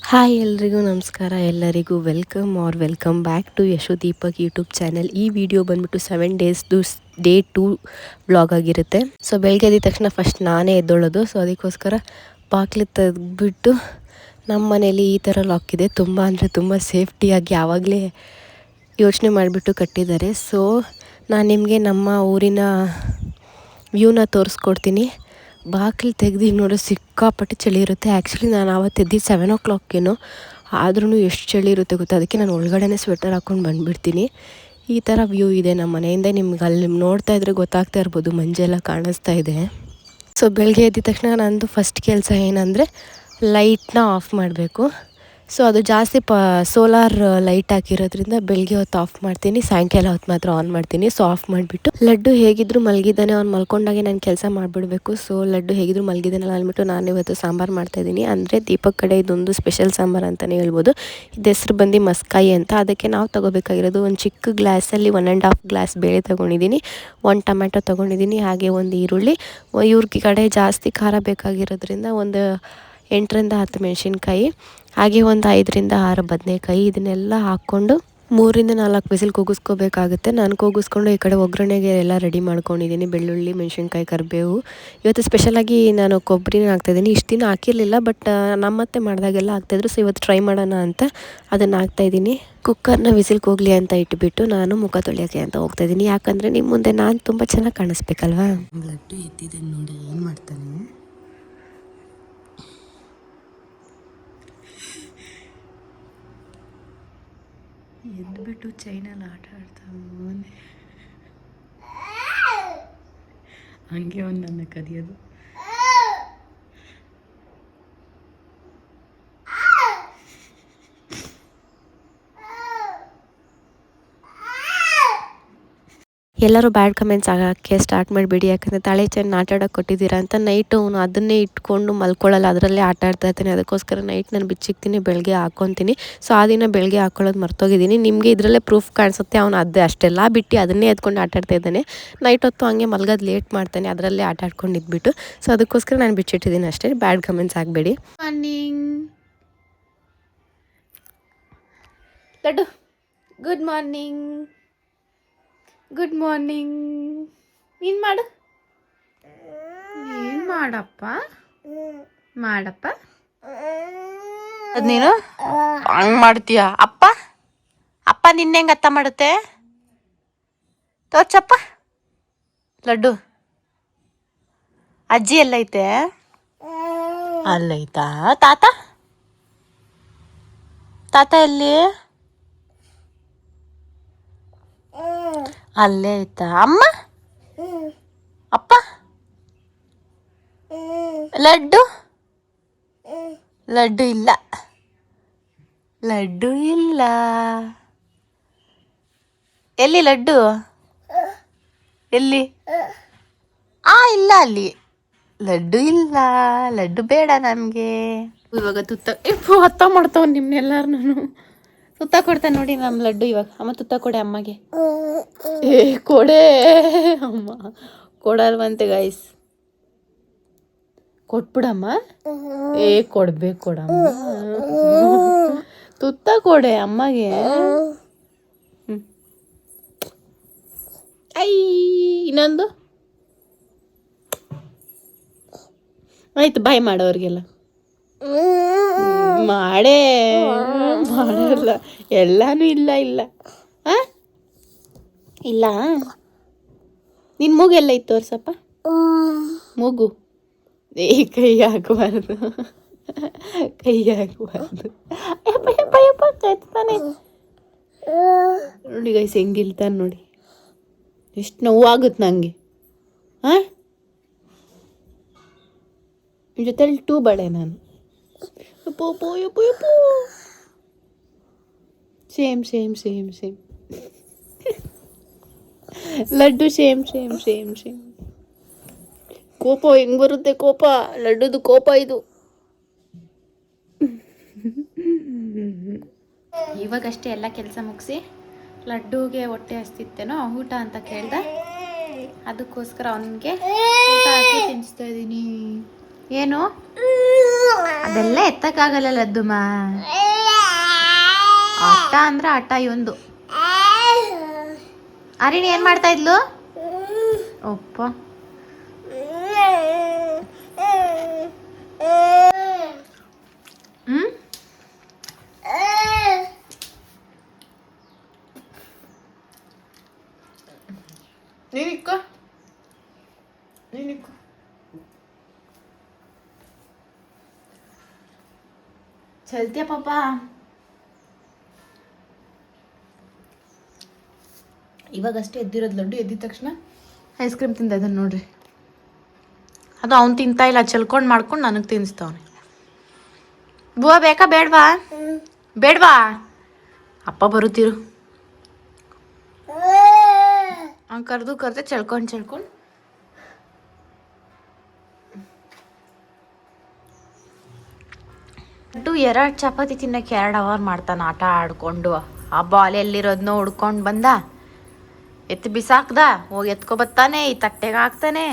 Hi ಎಲ್ರಿಗೂ ನಮಸ್ಕಾರ. ಎಲ್ಲರಿಗೂ welcome back to Yashu Deepak YouTube channel. ಈ ವಿಡಿಯೋ ಬಂದ್ಬಿಟ್ಟು 7 ಡೇಸ್ದು ಡೇ 2 ವ್ಲಾಗ್ ಆಗಿರುತ್ತೆ. ಸೊ ಬೆಳಗ್ಗೆ ಎದ್ದ ತಕ್ಷಣ ಫಸ್ಟ್ ನಾನೇ ಎದ್ದೊಳ್ಳೋದು. ಸೊ ಅದಕ್ಕೋಸ್ಕರ ಬಾಗಿಲು ತೆಗೆದ್ಬಿಟ್ಟು ನಮ್ಮ ಮನೇಲಿ ಈ ಥರ ಲಾಕ್ ಇದೆ. ತುಂಬ ಅಂದರೆ ತುಂಬ ಸೇಫ್ಟಿಯಾಗಿ ಆವಾಗಲೇ ಯೋಚನೆ ಮಾಡಿಬಿಟ್ಟು ಕಟ್ಟಿದ್ದಾರೆ. ಸೊ ನಾನು ನಿಮಗೆ ನಮ್ಮ ಊರಿನ ವ್ಯೂನ ತೋರಿಸ್ಕೊಡ್ತೀನಿ. ಬಾಗಿಲು ತೆಗ್ದು ನೋಡೋ ಸಿಕ್ಕಾಪಟ್ಟೆ ಚಳಿ ಇರುತ್ತೆ. ಆ್ಯಕ್ಚುಲಿ ನಾನು ಆವತ್ತು ಎದ್ದಿದ್ದು 7 o'clock ಆದ್ರೂ ಎಷ್ಟು ಚಳಿ ಇರುತ್ತೆ ಗೊತ್ತಾ. ಅದಕ್ಕೆ ನಾನು ಒಳಗಡೆನೇ ಸ್ವೆಟರ್ ಹಾಕ್ಕೊಂಡು ಬಂದುಬಿಡ್ತೀನಿ. ಈ ಥರ ವ್ಯೂ ಇದೆ ನಮ್ಮ ಮನೆಯಿಂದ. ನಿಮ್ಗೆ ಅಲ್ಲಿ ನೋಡ್ತಾ ಇದ್ರೆ ಗೊತ್ತಾಗ್ತಾ ಇರ್ಬೋದು, ಮಂಜೆಲ್ಲ ಕಾಣಿಸ್ತಾ ಇದೆ. ಸೊ ಬೆಳಗ್ಗೆ ಎದ್ದ ತಕ್ಷಣ ನಂದು ಫಸ್ಟ್ ಕೆಲಸ ಏನಂದರೆ ಲೈಟ್ನ ಆಫ್ ಮಾಡಬೇಕು. ಸೊ ಅದು ಜಾಸ್ತಿ ಸೋಲಾರ್ ಲೈಟ್ ಹಾಕಿರೋದ್ರಿಂದ ಬೆಳಗ್ಗೆ ಹೊತ್ತು ಆಫ್ ಮಾಡ್ತೀನಿ, ಸಾಯಂಕಾಲ ಹೊತ್ತು ಮಾತ್ರ ಆನ್ ಮಾಡ್ತೀನಿ. ಸೊ ಆಫ್ ಮಾಡಿಬಿಟ್ಟು ಲಡ್ಡು ಹೇಗಿದ್ರು ಮಲಗಿದ್ದಾನೆ, ಅವ್ನು ಮಲ್ಕೊಂಡಾಗೆ ನಾನು ಕೆಲಸ ಮಾಡಿಬಿಡಬೇಕು. ಸೊ ಲಡ್ಡು ಹೇಗಿದ್ರು ಮಲಗಿದ್ದಾನಲ್ಲ ಅಂದ್ಬಿಟ್ಟು ನಾನು ಇವತ್ತು ಸಾಂಬಾರು ಮಾಡ್ತಾಯಿದ್ದೀನಿ. ಅಂದರೆ ದೀಪಕ್ ಕಡೆ ಇದೊಂದು ಸ್ಪೆಷಲ್ ಸಾಂಬಾರು ಅಂತಲೇ ಹೇಳ್ಬೋದು. ಇದು ಹೆಸ್ರು ಬಂದು ಮಸ್ಕಾಯಿ ಅಂತ. ಅದಕ್ಕೆ ನಾವು ತೊಗೋಬೇಕಾಗಿರೋದು ಒಂದು ಚಿಕ್ಕ ಗ್ಲಾಸಲ್ಲಿ 1.5 ಗ್ಲಾಸ್ ಬೇಳೆ ತೊಗೊಂಡಿದ್ದೀನಿ, 1 ಟೊಮೆಟೊ ತೊಗೊಂಡಿದ್ದೀನಿ, ಹಾಗೆ ಒಂದು ಈರುಳ್ಳಿ. ಇವ್ರಿಗೆ ಕಡೆ ಜಾಸ್ತಿ ಖಾರ ಬೇಕಾಗಿರೋದ್ರಿಂದ ಒಂದು 8ರಿಂದ 10 ಮೆಣಸಿನ್ಕಾಯಿ, ಹಾಗೆ ಒಂದು 5ರಿಂದ 6 ಬದನೆಕಾಯಿ. ಇದನ್ನೆಲ್ಲ ಹಾಕ್ಕೊಂಡು 3ರಿಂದ 4 ವಿಸಿಲ್ ಕೂಗಿಸ್ಕೋಬೇಕಾಗುತ್ತೆ. ನಾನು ಕೂಗಿಸ್ಕೊಂಡು ಈ ಕಡೆ ಒಗ್ಗರಣೆಗೆ ಎಲ್ಲ ರೆಡಿ ಮಾಡ್ಕೊಂಡಿದ್ದೀನಿ. ಬೆಳ್ಳುಳ್ಳಿ, ಮೆಣಸಿನ್ಕಾಯಿ, ಕರಿಬೇವು. ಇವತ್ತು ಸ್ಪೆಷಲಾಗಿ ನಾನು ಕೊಬ್ಬರಿನ ಹಾಕ್ತಾಯಿದ್ದೀನಿ. ಇಷ್ಟು ದಿನ ಹಾಕಿರಲಿಲ್ಲ, ಬಟ್ ನಮ್ಮತ್ತೆ ಮಾಡಿದಾಗೆಲ್ಲ ಹಾಕ್ತಾಯಿದ್ರು. ಸೊ ಇವತ್ತು ಟ್ರೈ ಮಾಡೋಣ ಅಂತ ಅದನ್ನು ಹಾಕ್ತಾಯಿದ್ದೀನಿ. ಕುಕ್ಕರ್ನ ವಿಸಿಲ್ ಕೂಗಲಿ ಅಂತ ಇಟ್ಬಿಟ್ಟು ನಾನು ಮುಖ ತೊಳೆಯೋಕ್ಕೆ ಅಂತ ಹೋಗ್ತಾಯಿದ್ದೀನಿ. ಯಾಕಂದರೆ ನಿಮ್ಮ ಮುಂದೆ ನಾನು ತುಂಬ ಚೆನ್ನಾಗಿ ಕಾಣಿಸ್ಬೇಕಲ್ವಾ. ಲಡ್ಡು ಎದ್ದಿದೆ ನೋಡಿ, ಏನು ಮಾಡ್ತಾನೆ. ಎದ್ಬಿಟ್ಟು ಚೈನಲ್ಲಿ ಆಟ ಆಡ್ತಾನೆ. ಹಂಗೆ ಒಂದು ನನ್ನ ಕದಿಯೋದು. ಎಲ್ಲರೂ ಬ್ಯಾಡ್ ಕಮೆಂಟ್ಸ್ ಆಗೋಕ್ಕೆ ಸ್ಟಾರ್ಟ್ ಮಾಡಿಬಿಡಿ. ಯಾಕಂದರೆ ತಲೆ ಚೆನ್ನ ಆಟ ಆಡೋಕ್ಕೆ ಕೊಟ್ಟಿದ್ದೀರಾ ಅಂತ. ನೈಟು ಅವನು ಅದನ್ನೇ ಇಟ್ಕೊಂಡು ಮಲ್ಕೊಳ್ಳಲ್ಲ, ಅದರಲ್ಲೇ ಆಟ ಆಡ್ತಾ ಇರ್ತಾನೆ. ಅದಕ್ಕೋಸ್ಕರ ನೈಟ್ ನಾನು ಬಿಚ್ಚಿಕ್ತೀನಿ, ಬೆಳಗ್ಗೆ ಹಾಕ್ಕೊತೀನಿ. ಸೊ ಆ ದಿನ ಬೆಳಗ್ಗೆ ಹಾಕ್ಕೊಳ್ಳೋದು ಮರ್ತೋಗಿದ್ದೀನಿ. ನಿಮಗೆ ಇದರಲ್ಲೇ ಪ್ರೂಫ್ ಕಾಣಿಸುತ್ತೆ. ಅವನು ಅಷ್ಟೆಲ್ಲ ಬಿಟ್ಟು ಅದನ್ನೇ ಎತ್ಕೊಂಡು ಆಟ ಆಡ್ತಾ ಇದ್ದಾನೆ. ನೈಟ್ ಹೊತ್ತು ಹಂಗೆ ಮಲ್ಗೋದು ಲೇಟ್ ಮಾಡ್ತಾನೆ, ಅದರಲ್ಲೇ ಆಟ ಆಡ್ಕೊಂಡು ಇದ್ಬಿಟ್ಟು. ಸೊ ಅದಕ್ಕೋಸ್ಕರ ನಾನು ಬಿಚ್ಚಿಟ್ಟಿದ್ದೀನಿ ಅಷ್ಟೇ. ಬ್ಯಾಡ್ ಕಮೆಂಟ್ಸ್ ಆಗಬೇಡಿ. Morning laddu, good morning. Good morning. ನೀನು ಮಾಡು, ನೀನು ಮಾಡಪ್ಪ, ಮಾಡಪ್ಪ. ಅದು ನೀನು ಹಂಗೆ ಮಾಡ್ತೀಯ. ಅಪ್ಪ ಅಪ್ಪ ನಿನ್ನೆ ಹೆಂಗೆ ಅತ್ತ ಮಾಡುತ್ತೆ ತೋರ್ಸಪ್ಪ. ಲಡ್ಡು, ಅಜ್ಜಿ ಎಲ್ಲೈತೆ? ಅಲ್ಲೈತಾ? ತಾತ ತಾತ ಎಲ್ಲಿ? ಅಲ್ಲೇ ಆಯ್ತಾ? ಅಮ್ಮ, ಅಪ್ಪ, ಲಡ್ಡು, ಲಡ್ಡು ಇಲ್ಲ, ಲಡ್ಡು ಇಲ್ಲ. ಎಲ್ಲಿ ಲಡ್ಡು? ಎಲ್ಲಿ? ಇಲ್ಲ, ಅಲ್ಲಿ ಲಡ್ಡು ಇಲ್ಲ. ಲಡ್ಡು ಬೇಡ ನಮಗೆ. ಇವಾಗ ತುತ್ತ ಮಾಡ್ತಾವ ನಿಮ್ನೆಲ್ಲಾರು. ತುತ್ತ ಕೊಡ್ತಾನೆ ನೋಡಿ ನಮ್ಮ ಲಡ್ಡು. ಇವಾಗ ಅಮ್ಮ ತುತ್ತ ಕೊಡೆ ಅಮ್ಮಗೆ. ಕೊಡೆ ಅಮ್ಮ. ಕೊಡಲ್ವಂತೆ ಗೈಸ್. ಕೊಟ್ಬಿಡಮ್ಮ. ಕೊಡ್ಬೇಕು, ಕೊಡಮ್ಮ. ತುತ್ತ ಕೊಡೆ ಅಮ್ಮಗೆ. ಇನ್ನೊಂದು ಆಯ್ತು. ಬಾಯ್ ಮಾಡೋರಿಗೆಲ್ಲ ಮಾಡೇ. ಮಾಡಲ್ಲ, ಎಲ್ಲಾನು ಇಲ್ಲ ಇಲ್ಲ. ಇಲ್ಲ. ನಿನ್ನ ಮೂಗೆಲ್ಲ ಇತ್ತು ತೋರ್ಸಪ್ಪ. ಮೂಗು ಕೈ ಹಾಕಬಾರ್ದು, ಕೈ ಹಾಕಬಾರ್ದು. ಯಪ್ಪ ಯಪ್ಪ ಯಪ್ಪ ಕತ್ತಾನೆ ನೋಡಿ ಗೈಸ್, ಹೆಂಗಿಲ್ತಾನೆ ನೋಡಿ. ಎಷ್ಟು ನೋವಾಗುತ್ತೆ ನನಗೆ. ನಿಮ್ಮ ಜೊತೆಲಿ 2 ಬಳೆ ನಾನು. ಯಪ್ಪೋ ಯಪ್ಪೋ ಯಪ್ಪೋ. Same same same same. Laddu same same same same. ಕೋಪ ಹೆಂಗೆ ಬರುತ್ತೆ ಕೋಪ. ಲಡ್ಡುದು ಕೋಪ ಇದು. ಇವಾಗಷ್ಟೇ ಎಲ್ಲ ಕೆಲಸ ಮುಗಿಸಿ ಲಡ್ಡುಗೆ ಹೊಟ್ಟೆ ಹಸ್ತಿತ್ತೇನೋ, ಊಟ ಅಂತ ಕೇಳ್ದ. ಅದಕ್ಕೋಸ್ಕರ ಅವನಿಗೆ ಊಟ ಹಾಕಿ ತಿನ್ನಿಸ್ತಾ ಇದ್ದೀನಿ. ಏನು ಅದೆಲ್ಲ ಎತ್ತಕ್ಕಾಗಲ್ಲ ಲದ್ದುಮ್ಮ. ಆಟ ಅಂದ್ರೆ ಆಟ ಇವಂದು. ಅರಿಣಿ ಏನ್ ಮಾಡ್ತಾ ಇದ್ಲು? ಒಪ್ಪ ನೀನಿಕ್ಕ ಚಲ್ತಿಯ ಪಾಪ. ಇವಾಗಷ್ಟೇ ಎದ್ದಿರೋದು ಲಡ್ಡು. ಎದ್ದಿದ ತಕ್ಷಣ ಐಸ್ ಕ್ರೀಮ್ ತಿಂದ ಇದನ್ನು ನೋಡ್ರಿ. ಅದು ಅವ್ನು ತಿಂತಾ ಇಲ್ಲ, ಚೆಲ್ಕೊಂಡು ಮಾಡ್ಕೊಂಡು ನನಗೆ ತಿನ್ನಿಸ್ತಾವನೆ. ಬೂವ ಬೇಕಾ ಬೇಡವಾ? ಬೇಡವಾ? ಅಪ್ಪ ಬರುತ್ತೀರು. ಅವ್ನು ಕರೆದೆ ಚೆಲ್ಕೊಂಡು ಲಡ್ಡು 2 ಚಪಾತಿ ತಿನ್ನಕ್ಕೆ 2 ಅವರ್ ಮಾಡ್ತಾನೆ ಆಟ ಆಡ್ಕೊಂಡು. ಆ ಬಾಲ್ ಎಲ್ಲಿರೋದ್ನೋ ಹುಡ್ಕೊಂಡು ಬಂದ, ಎತ್ತಿ ಬಿಸಾಕ್ದ, ಹೋಗಿ ಎತ್ಕೊ ಬತ್ತಾನೆ, ಈ ತಟ್ಟೆಗೆ ಹಾಕ್ತಾನೆ.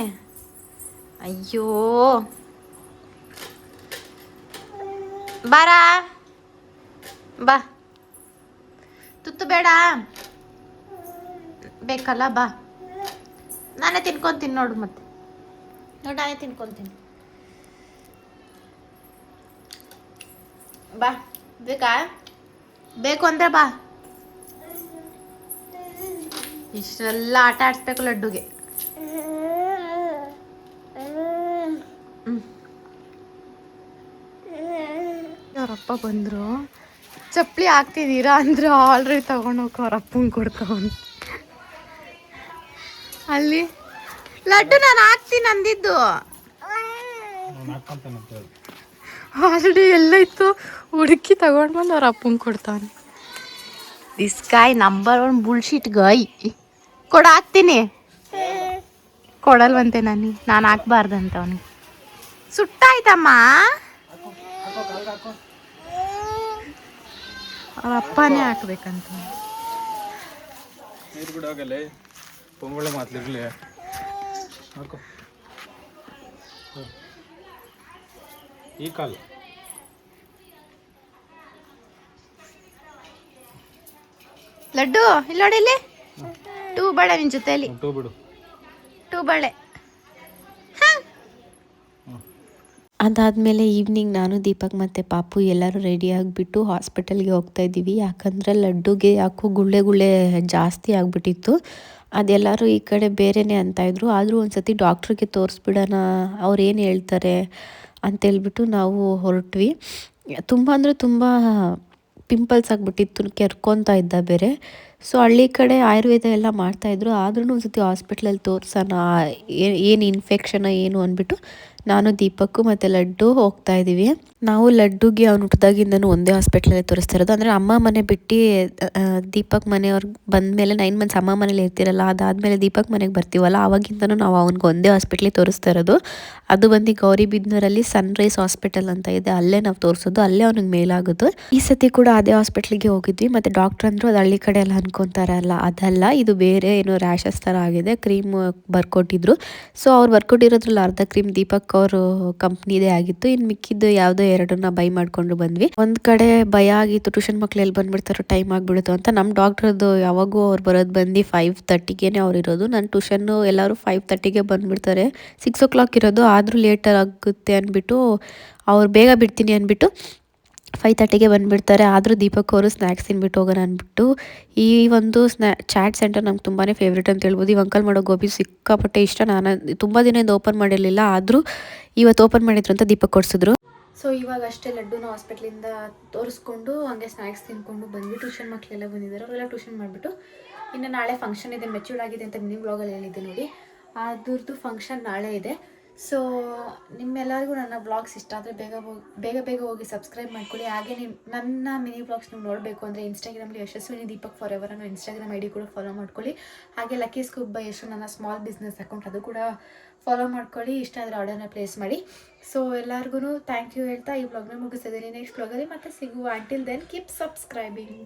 ಅಯ್ಯೋ ಬಾರ ಬಾ. ತುತ್ತು ಬೇಡ ಬೇಕಲ್ಲ, ಬಾ. ನಾನೇ ತಿನ್ಕೊತೀನಿ ನೋಡು. ಮತ್ತೆ ನೋಡಿ, ನಾನೇ ತಿನ್ಕೊತೀನಿ. ಬಾ. ಬೇಕಾ? ಬೇಕು ಅಂದ್ರೆ ಬಾ. ಇಷ್ಟೆಲ್ಲ ಆಟ ಆಡಿಸ್ಬೇಕು ಲಡ್ಡುಗೆ. ಅವರಪ್ಪ ಬಂದರು. ಚಪ್ಪಲಿ ಹಾಕ್ತಿದ್ದೀರಾ ಅಂದ್ರೆ ಆಲ್ರೆಡಿ ತಗೊಂಡೋಗಿ ಅವರಪ್ಪಂಗೆ ಕೊಡ್ತಾವನು. ಅಲ್ಲಿ ಲಡ್ಡು ನಾನು ಹಾಕ್ತೀನಿ ಅಂದಿದ್ದು ಆಲ್ರೆಡಿ ಎಲ್ಲ ಇತ್ತು. ಹುಡುಕಿ ತಗೊಂಡು ಬಂದು ಅವ್ರ ಅಪ್ಪಂಗೆ ಕೊಡ್ತಾವನೆ. This guy number 1 bullshit guy. ಹಾಕ್ತೀನಿ. ಕೊಡಲ್ವಂತೆ ನಾನು ಹಾಕ್ಬಾರ್ದಂತ ಅವನಿಗೆ. ಸುಟ್ಟಾಯ್ತಮ್ಮ. ಅವ್ರ ಅಪ್ಪನೇ ಹಾಕ್ಬೇಕಂತ. ಈ ಕಾಲ ಲಡ್ಡು ಇಲ್ಲಿ ನೋಡಿ, ಇಲ್ಲಿ 2 ಬಳೆ ನಿನ್ ಜೊತೆಲಿ. 2 ಬಳೆ. ಅದಾದಮೇಲೆ ಈವ್ನಿಂಗ್ ನಾನು ದೀಪಕ್ ಮತ್ತು ಪಾಪು ಎಲ್ಲರೂ ರೆಡಿ ಆಗಿಬಿಟ್ಟು ಹಾಸ್ಪಿಟಲ್ಗೆ ಹೋಗ್ತಾ ಇದ್ದೀವಿ. ಯಾಕಂದರೆ ಲಡ್ಡುಗೆ ಯಾಕೋ ಗುಳ್ಳೆ ಜಾಸ್ತಿ ಆಗಿಬಿಟ್ಟಿತ್ತು. ಅದೆಲ್ಲರೂ ಈ ಕಡೆ ಬೇರೆಯೇ ಅಂತಾಯಿದ್ರು. ಆದರೂ ಒಂದು ಸತಿ ಡಾಕ್ಟ್ರಿಗೆ ತೋರಿಸ್ಬಿಡೋಣ, ಅವ್ರು ಏನು ಹೇಳ್ತಾರೆ ಅಂತೇಳ್ಬಿಟ್ಟು ನಾವು ಹೊರಟ್ವಿ. ತುಂಬ ಅಂದರೆ ತುಂಬ ಪಿಂಪಲ್ಸ್ ಆಗಿಬಿಟ್ಟಿತ್ತು, ಕೆರ್ಕೊತಾ ಇದ್ದ ಬೇರೆ. ಸೊ ಹಳ್ಳಿ ಕಡೆ ಆಯುರ್ವೇದ ಎಲ್ಲ ಮಾಡ್ತಾಯಿದ್ರು. ಆದ್ರೂ ಒಂದು ಸತಿ ಹಾಸ್ಪಿಟ್ಲಲ್ಲಿ ತೋರಿಸೋಣ, ಏನು ಇನ್ಫೆಕ್ಷನ್ ಏನು ಅಂದ್ಬಿಟ್ಟು ನಾನು ದೀಪಕ್ಕು ಮತ್ತು ಲಡ್ಡು ಹೋಗ್ತಾ ಇದ್ದೀವಿ. ನಾವು ಲಡ್ಡುಗೆ ಅವ್ನು ಹುಟ್ಟಿದಾಗಿಂದನೂ ಒಂದೇ ಹಾಸ್ಪಿಟ್ಲಲ್ಲಿ ತೋರಿಸ್ತಾ ಇರೋದು. ಅಂದರೆ ಅಮ್ಮ ಮನೆ ಬಿಟ್ಟು ದೀಪಕ್ ಮನೆಯವ್ರಿಗೆ ಬಂದಮೇಲೆ 9 ಮಂತ್ಸ್ ಅಮ್ಮ ಮನೇಲಿ ಇರ್ತಿರಲ್ಲ, ಅದಾದಮೇಲೆ ದೀಪಕ್ ಮನೆಗೆ ಬರ್ತೀವಲ್ಲ, ಆವಾಗಿಂದನೂ ನಾವು ಅವ್ನಿಗೆ ಒಂದೇ ಹಾಸ್ಪಿಟ್ಲಿಗೆ ತೋರಿಸ್ತಾ ಇರೋದು. ಅದು ಬಂದು ಗೌರಿಬಿದನೂರಲ್ಲಿ ಸನ್ರೈಸ್ ಹಾಸ್ಪಿಟಲ್ ಅಂತ ಇದೆ, ಅಲ್ಲೇ ನಾವು ತೋರಿಸೋದು, ಅಲ್ಲೇ ಅವ್ನಿಗೆ ಮೇಲಾಗೋದು. ಈ ಸತಿ ಕೂಡ ಅದೇ ಹಾಸ್ಪಿಟ್ಲಿಗೆ ಹೋಗಿದ್ವಿ. ಮತ್ತು ಡಾಕ್ಟ್ರ್ ಅಂದರು ಅದು ಹಳ್ಳಿ ಕಡೆ ಎಲ್ಲ ಅನ್ಕೊತಾರಲ್ಲ, ಅದಲ್ಲ, ಇದು ಬೇರೆ ಏನೋ ರ್ಯಾಷಸ್ ಥರ ಆಗಿದೆ, ಕ್ರೀಮ್ ಬರ್ಕೊಟ್ಟಿದ್ರು. ಸೊ ಅವ್ರು ಬರ್ಕೊಟ್ಟಿರೋದ್ರಲ್ಲಿ ಅರ್ಧ ಕ್ರೀಮ್ ದೀಪಕ್ ಅವರು ಕಂಪ್ನಿದೇ ಆಗಿತ್ತು. ಇನ್ನು ಮಿಕ್ಕಿದ್ದು ಯಾವುದೋ 2 ಬೈ ಮಾಡ್ಕೊಂಡು ಬಂದ್ವಿ. ಒಂದು ಕಡೆ ಭಯ ಆಗಿತ್ತು, ಟ್ಯೂಷನ್ ಮಕ್ಳು ಎಲ್ಲಿ ಬಂದ್ಬಿಡ್ತಾರೋ, ಟೈಮ್ ಆಗಿಬಿಡುತ್ತೋ ಅಂತ. ನಮ್ಮ ಡಾಕ್ಟ್ರದ್ದು ಯಾವಾಗೂ ಅವ್ರು ಬರೋದು ಬಂದು 5:30ಗೆ ಅವ್ರು ಇರೋದು. ನನ್ನ ಟ್ಯೂಷನ್ನು ಎಲ್ಲರೂ 5:30ಗೆ ಬಂದುಬಿಡ್ತಾರೆ. 6 o'clock ಇರೋದು, ಆದರೂ ಲೇಟರ್ ಆಗುತ್ತೆ ಅಂದ್ಬಿಟ್ಟು ಅವ್ರು ಬೇಗ ಬಿಡ್ತೀನಿ ಅಂದ್ಬಿಟ್ಟು 5:30ಗೆ ಬಂದುಬಿಡ್ತಾರೆ. ಆದರೂ ದೀಪಕ್ ಅವರು ಸ್ನ್ಯಾಕ್ಸ್ ತಿನ್ಬಿಟ್ಟು ಹೋಗೋಣ ಅಂದ್ಬಿಟ್ಟು ಈ ಒಂದು ಚಾಟ್ ಸೆಂಟರ್ ನಮ್ಗೆ ತುಂಬಾ ಫೇವ್ರೇಟ್ ಅಂತ ಹೇಳ್ಬೋದು. ಈ ಅಂಕಲ್ ಮಾಡೋ ಗೋಬಿ ಸಿಕ್ಕಾಪಟ್ಟೆ ಇಷ್ಟ. ನಾನು ತುಂಬ ದಿನದಿಂದ ಓಪನ್ ಮಾಡಿರಲಿಲ್ಲ, ಆದರೂ ಇವತ್ತು ಓಪನ್ ಮಾಡಿದ್ರು ಅಂತ ದೀಪಕ್ ಕೊಡಿಸಿದ್ರು. ಸೊ ಇವಾಗ ಅಷ್ಟೇ ಲಡ್ಡುನ ಹಾಸ್ಪಿಟ್ಲಿಂದ ತೋರಿಸ್ಕೊಂಡು ಹಂಗೆ ಸ್ನ್ಯಾಕ್ಸ್ ತಿನ್ಕೊಂಡು ಬಂದ್ವಿ. ಟ್ಯೂಷನ್ ಮಕ್ಕಳೆಲ್ಲ ಬಂದಿದ್ದಾರೆ, ಅವರೆಲ್ಲ ಟ್ಯೂಷನ್ ಮಾಡಿಬಿಟ್ಟು ಇನ್ನು ನಾಳೆ ಫಂಕ್ಷನ್ ಇದೆ, ಮೆಚ್ಯೂರ್ಡ್ ಆಗಿದೆ ಅಂತ ಮಿನಿ ವ್ಲಾಗಲ್ಲಿ ಹೇಳಿದ್ದೆ ನೋಡಿ, ಅದ್ರದ್ದು ಫಂಕ್ಷನ್ ನಾಳೆ ಇದೆ. ಸೊ ನಿಮ್ಮೆಲ್ಲರಿಗೂ ನನ್ನ ವ್ಲಾಗ್ಸ್ ಇಷ್ಟ ಆದರೆ ಬೇಗ ಹೋಗಿ ಸಬ್ಸ್ಕ್ರೈಬ್ ಮಾಡ್ಕೊಳ್ಳಿ. ಹಾಗೆ ನನ್ನ ಮಿನಿ ವ್ಲಾಗ್ಸ್ ನೀವು ನೋಡಬೇಕು ಅಂದರೆ ಇನ್ಸ್ಟಾಗ್ರಾಮಲ್ಲಿ ಯಶಸ್ವಿನಿ ದೀಪಕ್ ಫಾರ್ ಎವರ್ ಅನ್ನೋ ಇನ್ಸ್ಟಾಗ್ರಾಮ್ ID ಕೂಡ ಫಾಲೋ ಮಾಡ್ಕೊಳ್ಳಿ. ಹಾಗೆ ಲಕ್ಕಿ ಸ್ಕೂಪ್ ಬೈ ಯಶು ನನ್ನ ಸ್ಮಾಲ್ ಬಿಸ್ನೆಸ್ ಅಕೌಂಟ್, ಅದು ಕೂಡ ಫಾಲೋ ಮಾಡ್ಕೊಳ್ಳಿ. ಇಷ್ಟ ಆದರೆ ಆರ್ಡರ್ನ ಪ್ಲೇಸ್ ಮಾಡಿ. ಸೊ ಎಲ್ಲರಿಗೂ ಥ್ಯಾಂಕ್ ಯು ಹೇಳ್ತಾ ಈ ವ್ಲಾಗ್ನ ಮುಗಿಸ್ತಿದ್ದೀನಿ. ನೆಕ್ಸ್ಟ್ ವ್ಲಾಗಲ್ಲಿ ಮತ್ತೆ ಸಿಗುವ. Until then keep subscribing.